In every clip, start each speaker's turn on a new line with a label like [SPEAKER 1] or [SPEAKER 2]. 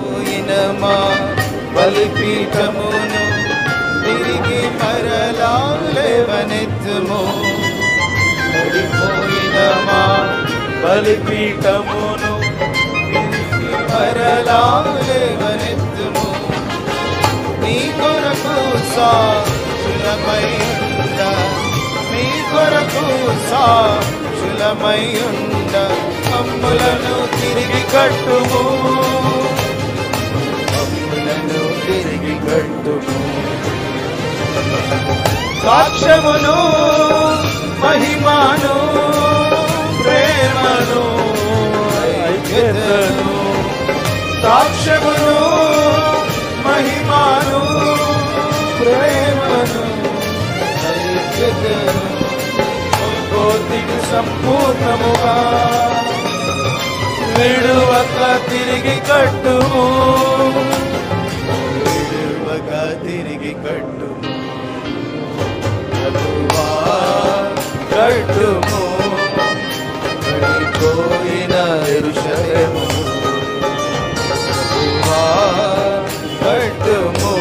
[SPEAKER 1] పడిపోయిన మా బలిపీఠమును తిరిగి మరలా లేవనెత్తుము. పడిపోయిన మా బలిపీఠమును తిరిగి మరలా లేవనెత్తుము. నీ కొరకు సాక్షులమై ఉండ, నీ కొరకు సాక్షులమై ఉండ మమ్ములను తిరిగి కట్టుము. మమ్ములను తిరిగి కట్టుము. సాక్ష్యమును మహిమను ప్రేమను ఐక్యతను, సాక్ష్యమును మహిమను ప్రేమను ఐక్యతను కోతికి సంపూర్ణముగా విడువక తిరిగి కట్టుము. విడువక తిరిగి కట్టుము. ప్రభువా కట్టుము. పడిపోయిన యెరూషలేము ప్రభువా కట్టుము.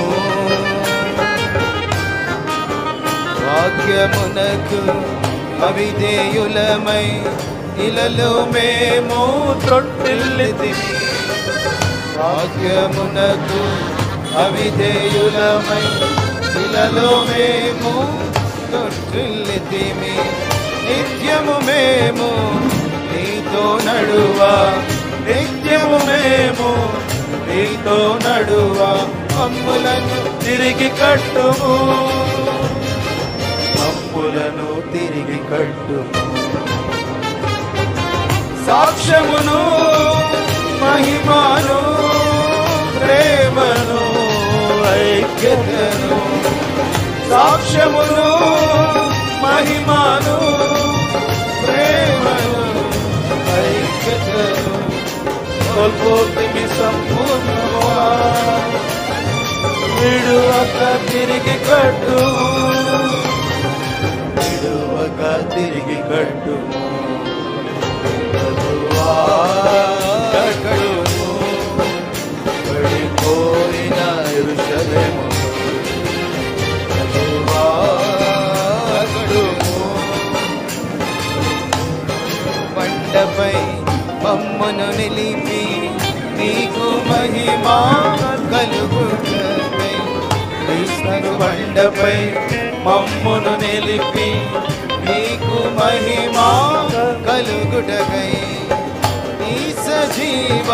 [SPEAKER 1] వాక్యమునకు అవిధేయులమై ఇలలో మేము త్రొట్టిల్లితిమి. వాక్యమునకు అవిధేయులమై ఇలలో మేము త్రొట్టిల్లితిమి. నిత్యము మేము నీతో నడువా, నిత్యము మేము నీతో నడువా మమ్ములను తిరిగి కట్టుము. మమ్ములను తిరిగి కట్టుము. సాక్ష్యమును మహిమను ప్రేమను ఐక్యతను, సాక్ష్యమును మహిమను ప్రేమను ఐక్యతను కోల్పోతిమి సంపూర్ణముగా విడువక తిరిగి కట్టుము. విడువక తిరిగి కట్టుము. ప్రభువా కట్టుము. పడిపోయిన యెరూషలేము ప్రభువా కట్టుము. బండపై మమ్మును నిలిపి నీకు మహిమా కలుగుటకై, క్రీస్తు బండపై మమ్మును నిలిపి నీకు మహిమా కలుగుటకై ఈ సజీవ